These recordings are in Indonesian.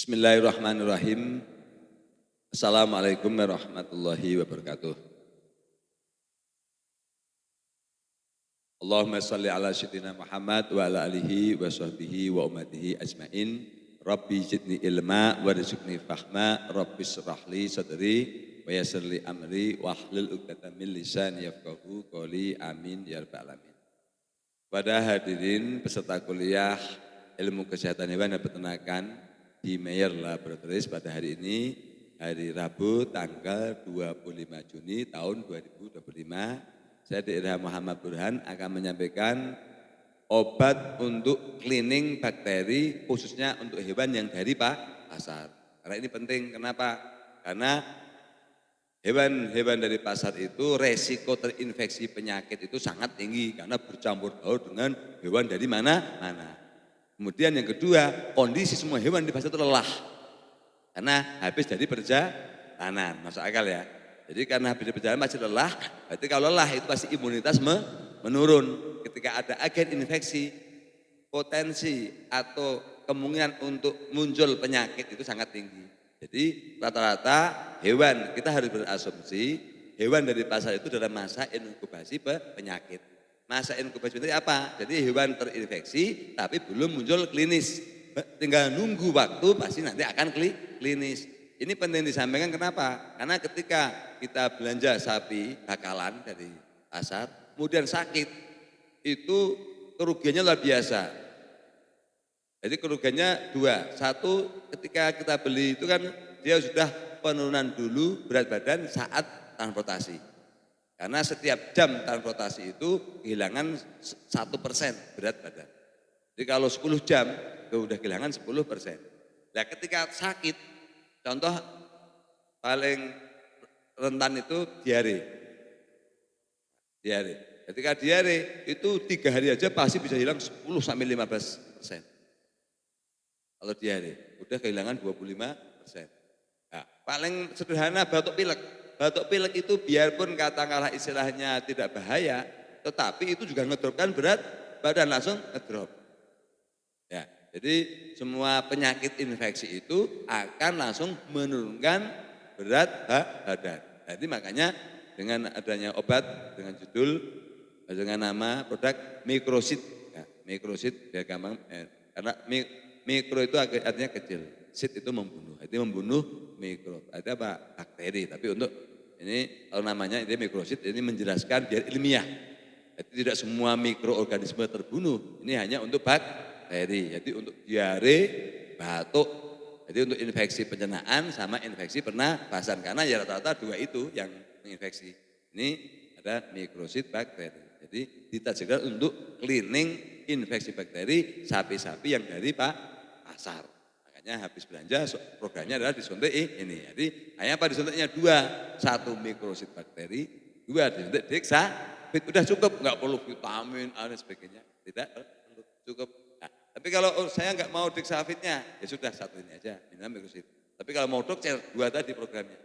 Bismillahirrahmanirrahim. Assalamualaikum warahmatullahi wabarakatuh. Allahumma salli ala sayyidina Muhammad wa ala alihi wa sahbihi wa ummatihi ajmain. Rabbi zidni ilma wa rizqni fahma. Rabbi syrahli sadri wa yassirli amri wa hlul 'uqdatam min lisani yafqahu qouli. Amin ya rabbal alamin. Pada hadirin peserta kuliah Ilmu Kesehatan Hewan dan Peternakan di Mayer Laboratories pada hari ini, hari Rabu tanggal 25 Juni tahun 2025, saya Dr. Muhammad Burhan akan menyampaikan obat untuk cleaning bakteri khususnya untuk hewan yang dari pasar. Karena ini penting, kenapa? Karena hewan-hewan dari pasar itu resiko terinfeksi penyakit itu sangat tinggi karena bercampur baur dengan hewan dari mana-mana. Kemudian yang kedua, kondisi semua hewan di pasar itu lelah. Karena habis dari perjalanan, masuk akal ya. Jadi karena habis dari perjalanan masih lelah, berarti kalau lelah itu pasti imunitas menurun. Ketika ada agen infeksi, potensi atau kemungkinan untuk muncul penyakit itu sangat tinggi. Jadi rata-rata hewan, kita harus berasumsi, hewan dari pasar itu dalam masa inkubasi penyakit. Masa inkubasi itu apa? Jadi hewan terinfeksi tapi belum muncul klinis. Tinggal nunggu waktu pasti nanti akan klinis. Ini penting disampaikan kenapa? Karena ketika kita belanja sapi bakalan dari pasar, kemudian sakit, itu kerugiannya luar biasa. Jadi kerugiannya dua. Satu, ketika kita beli itu kan dia sudah penurunan dulu berat badan saat transportasi. Karena setiap jam transportasi itu kehilangan 1% berat badan. Jadi kalau 10 jam itu udah kehilangan 10%. Nah ketika sakit, contoh paling rentan itu diare. Ketika diare itu 3 hari aja pasti bisa hilang 10-15%. Kalau diare udah kehilangan 25%. Nah, paling sederhana batuk pilek. Batuk pilek itu biarpun katakanlah istilahnya tidak bahaya, tetapi itu juga ngedropkan berat badan, langsung ngedrop. Ya, jadi semua penyakit infeksi itu akan langsung menurunkan berat badan. Jadi makanya dengan adanya obat dengan judul, dengan nama produk Microseed. Ya, Microseed biar gampang, karena mikro itu artinya kecil, seed itu membunuh, itu membunuh mikro, ada apa? Bakteri, tapi untuk ini kalau namanya ini mikrosit, ini menjelaskan biar ilmiah. Jadi tidak semua mikroorganisme terbunuh, ini hanya untuk bakteri. Jadi untuk diare, batuk, jadi untuk infeksi pencernaan sama infeksi pernapasan. Karena ya rata-rata dua itu yang menginfeksi. Ini ada mikrosit bakteri. Jadi ditajarkan untuk cleaning infeksi bakteri sapi-sapi yang dari pasar. Habis belanja programnya adalah disuntik ini. Jadi hanya apa disuntiknya dua, satu mikrosit bakteri, dua disuntik deksafit. Udah cukup, nggak perlu vitamin dan sebagainya. Tidak perlu, cukup. Nah, tapi kalau saya nggak mau deksafitnya, ya sudah satu ini aja, minum mikrosit. Tapi kalau mau dokter, dua tadi programnya,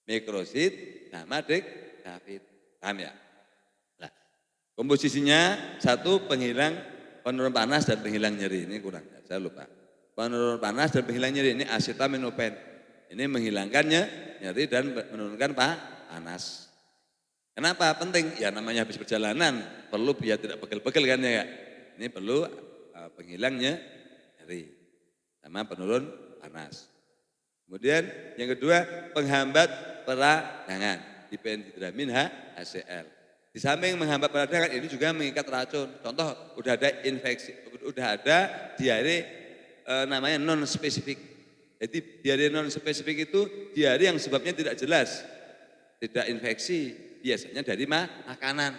mikrosit sama deksafit. Paham ya? Nah, komposisinya satu penurun panas dan penghilang nyeri. Ini kurang, saya lupa. Penurun panas dan penghilang nyeri ini acetaminophen. Ini menghilangkannya nyeri dan menurunkan panas. Kenapa penting? Ya namanya habis perjalanan perlu biar tidak pegel-pegel kan ya. Ini perlu penghilangnya nyeri sama penurun panas. Kemudian yang kedua penghambat peradangan, diphenhydramine HCl. Di samping menghambat peradangan ini juga mengikat racun. Contoh udah ada infeksi, udah ada diare namanya non spesifik. Jadi diare non spesifik itu diare yang sebabnya tidak jelas, tidak infeksi, biasanya dari makanan.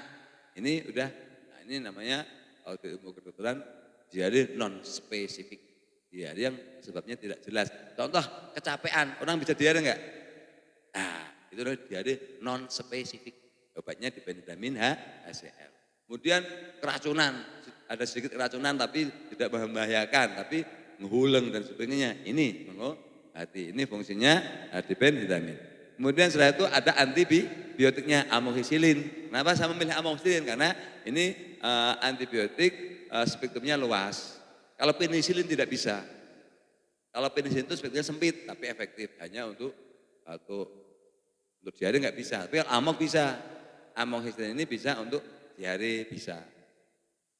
Ini udah, nah ini namanya kalau di ilmu kedokteran diare non spesifik, diare yang sebabnya tidak jelas. Contoh kecapean, orang bisa diare enggak? Nah itu adalah diare non spesifik, obatnya diphenhydramine HCl. Kemudian keracunan, ada sedikit keracunan tapi tidak membahayakan, tapi ngehuleng dan sebagainya. Ini hati, ini fungsinya diphenhydramine. Kemudian setelah itu ada antibiotiknya amoxicillin. Kenapa saya memilih amoxicillin? Karena ini antibiotik spektrumnya luas. Kalau penicillin tidak bisa. Kalau penisilin itu sebetulnya sempit tapi efektif, hanya untuk batuk. Untuk diare nggak bisa, tapi kalau amok bisa. Amoxicillin ini bisa untuk diare bisa.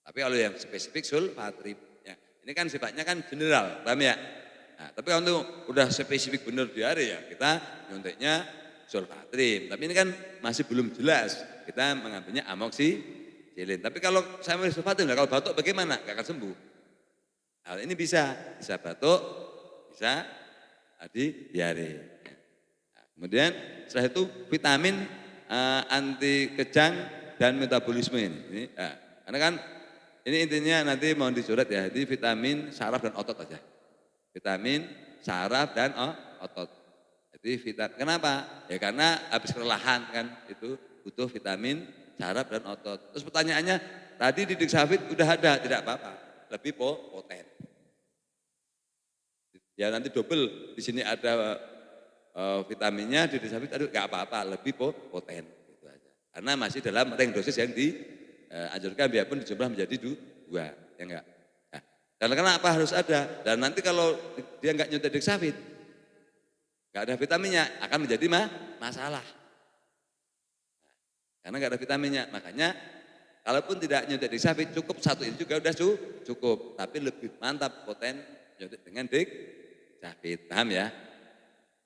Tapi kalau yang spesifik sulfatrip, ya, ini kan sifatnya kan general, paham ya? Nah, tapi kalau untuk udah spesifik benar diare ya kita nyuntiknya sulfatrip. Tapi ini kan masih belum jelas, kita mengambilnya amoxicillin. Tapi kalau saya mau sulfatrip, kalau batuk bagaimana? Gak akan sembuh. Hal ini bisa batuk, bisa diare. Nah, kemudian setelah itu vitamin anti kejang dan metabolisme ini. Nah, karena kan ini intinya nanti mau dicoret ya, jadi vitamin saraf dan otot aja. Vitamin saraf dan otot. Jadi kenapa? Ya karena habis kelelahan kan itu butuh vitamin saraf dan otot. Terus pertanyaannya, tadi di Diksafit udah ada, tidak apa-apa, lebih poten. Ya nanti double, di sini ada vitaminnya, di Diksafit aduh nggak apa-apa, lebih poten. Gitu aja. Karena masih dalam range dosis yang dianjurkan biarpun dijumlah menjadi 2, ya enggak. Nah, dan kenapa harus ada? Dan nanti kalau dia enggak nyuntik Diksafit, enggak ada vitaminnya, akan menjadi masalah. Karena enggak ada vitaminnya, makanya kalaupun tidak nyuntik Diksafit, cukup satu ini juga udah cukup. Tapi lebih mantap poten nyuntik dengan Diksafit, paham ya?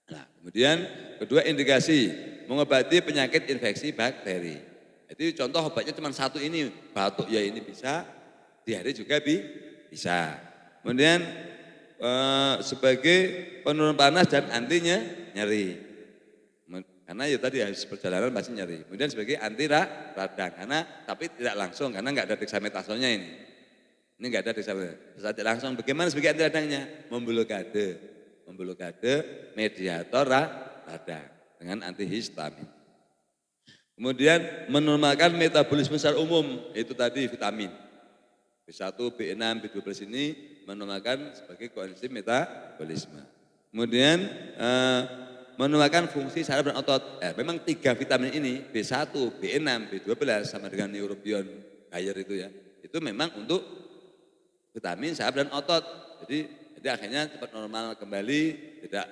Nah, kemudian kedua indikasi, mengobati penyakit infeksi bakteri. Jadi contoh obatnya cuma satu ini, batuk ya ini bisa, diare juga bisa. Kemudian sebagai penurun panas dan antinya nyeri. Karena ya tadi habis perjalanan pasti nyeri. Kemudian sebagai anti radang, karena tapi tidak langsung karena enggak ada dexamethasonnya ini. Ini enggak ada dexamethasone. Tidak langsung. Bagaimana sebagai anti radangnya? Memblokade mediator radang dengan antihistamin. Kemudian menormalkan metabolisme secara umum, itu tadi vitamin. B1, B6, B12 ini menormalkan sebagai koenzim metabolisme. Kemudian menormalkan fungsi saraf dan otot. Memang 3 vitamin ini, B1, B6, B12 sama dengan neurobion Bayer itu ya, itu memang untuk vitamin saraf dan otot. Jadi akhirnya cepat normal kembali, tidak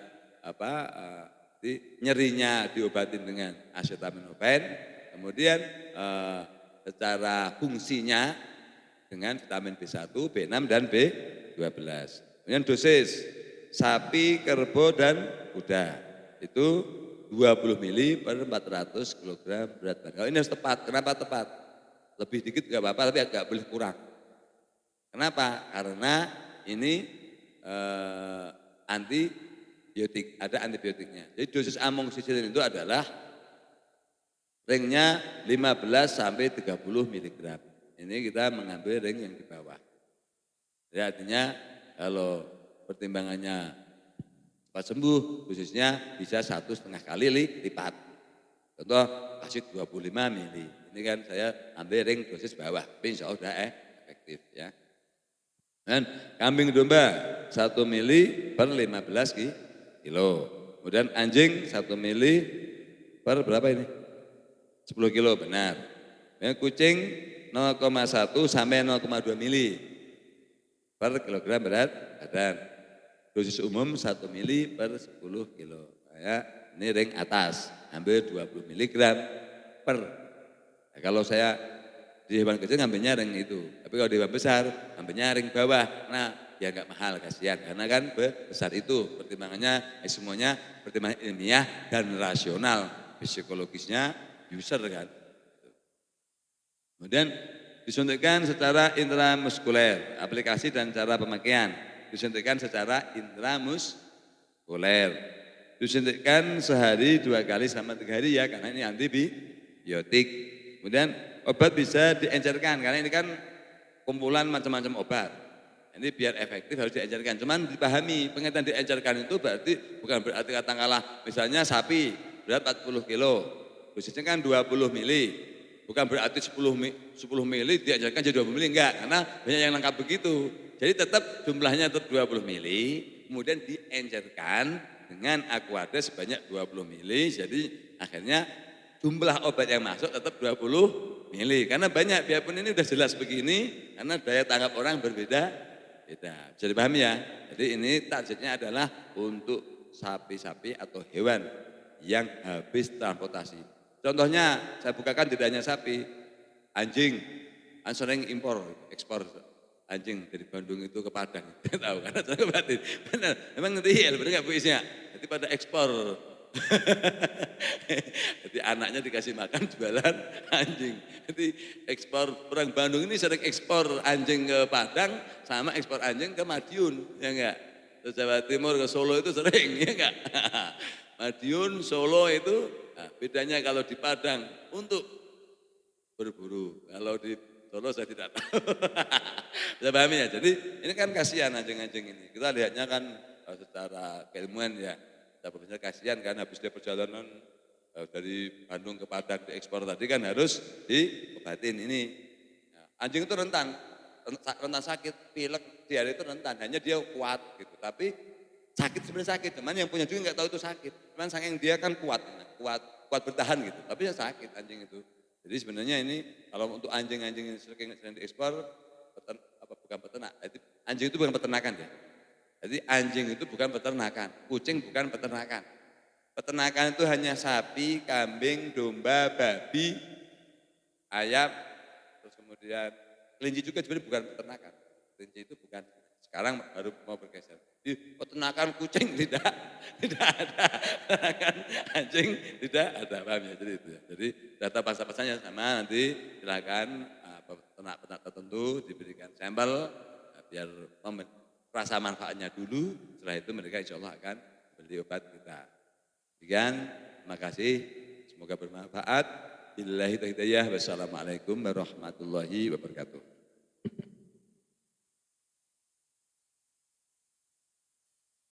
nyerinya diobatin dengan acetaminophen, kemudian secara fungsinya dengan vitamin B1, B6 dan B12. Kemudian dosis sapi, kerbau dan kuda itu 20 mili per 400 kg berat badan. Kalau ini harus tepat, kenapa tepat? Lebih dikit enggak apa-apa tapi agak boleh kurang. Kenapa? Karena ini antibiotik, ada antibiotiknya. Jadi dosis amoxicillin itu adalah ringnya 15 sampai 30 mg. Ini kita mengambil ring yang di bawah. Jadi artinya kalau pertimbangannya cepat sembuh, dosisnya bisa 1,5 kali lipat. Contoh kasih 25 mili. Ini kan saya ambil ring dosis bawah, tapi insya Allah sudah efektif ya. Dan kambing domba 1 mili per 15 kilo. Kemudian anjing 1 mili per berapa ini? 10 kilo, benar. Dan kucing 0,1 sampai 0,2 mili per kilogram berat badan. Dosis umum 1 mili per 10 kilo. Ya, ini ring atas, ambil 20 miligram per. Nah, kalau saya di hewan kecil ngambilnya ring itu, tapi kalau di hewan besar ngambilnya ring bawah. Nah, ya enggak mahal, kasihan karena kan besar itu pertimbangannya semuanya pertimbangan ilmiah dan rasional, psikologisnya user kan. Kemudian disuntikkan secara intramuskuler, aplikasi dan cara pemakaian. Disuntikkan secara intramuskuler. Disuntikkan sehari 2 kali selama 3 hari ya, karena ini antibiotik. Kemudian obat bisa diencerkan, karena ini kan kumpulan macam-macam obat. Ini biar efektif harus diencerkan. Cuman dipahami, pengertian diencerkan itu bukan berarti katakanlah misalnya sapi berat 40 kilo, dosisnya kan 20 mili. Bukan berarti 10 mili diencerkan jadi 20 mili, enggak. Karena banyak yang lengkap begitu. Jadi tetap jumlahnya tetap 20 mili, kemudian diencerkan dengan aquada sebanyak 20 mili. Jadi akhirnya jumlah obat yang masuk tetap 20 mili. Karena banyak, biarpun ini udah jelas begini, karena daya tanggap orang berbeda, beda. Bisa dipahami ya? Jadi ini targetnya adalah untuk sapi-sapi atau hewan yang habis transportasi. Contohnya saya bukakan tidak hanya sapi, anjing, kan sering impor, ekspor anjing dari Bandung itu ke Padang. Tahu karena saya batin. Benar, memang real, benar nggak Bu Isnya? Jadi pada ekspor. Jadi anaknya dikasih makan jualan anjing. Jadi ekspor orang Bandung ini sering ekspor anjing ke Padang sama ekspor anjing ke Madiun, ya enggak? Terus Jawa Timur ke Solo itu sering, ya enggak? Madiun, Solo itu nah, bedanya kalau di Padang untuk berburu. Kalau di Solo saya tidak tahu. Bisa pahami ya? Jadi ini kan kasihan anjing-anjing ini. Kita lihatnya kan secara keilmuan ya. Kita berpikir kasihan kan habis dia perjalanan dari Bandung ke Padang diekspor tadi kan harus diobatin ini. Nah, anjing itu rentan sakit, pilek, diare itu rentan. Hanya dia kuat gitu. Tapi sakit sebenarnya sakit. Cuman yang punya juga nggak tahu itu sakit. Cuman saking dia kan kuat bertahan gitu. Tapi ya sakit anjing itu. Jadi sebenarnya ini kalau untuk anjing-anjing yang sering diekspor, bukan peternak. Jadi anjing itu bukan peternakan ya. Jadi anjing itu bukan peternakan, kucing bukan peternakan. Peternakan itu hanya sapi, kambing, domba, babi, ayam, terus kemudian kelinci juga sebenarnya bukan peternakan. Kelinci itu bukan. Sekarang baru mau bergeser. Di peternakan kucing tidak ada. Peternakan anjing tidak ada. Paham ya? Jadi itu ya. Jadi data pasar-pasarnya sama, nanti silakan peternak-peternak tertentu diberikan sampel biar rasa manfaatnya dulu. Setelah itu mereka insya Allah akan beli obat kita. Demikian, terima kasih. Semoga bermanfaat. Billahi taufiq hidayah. Wassalamualaikum warahmatullahi wabarakatuh.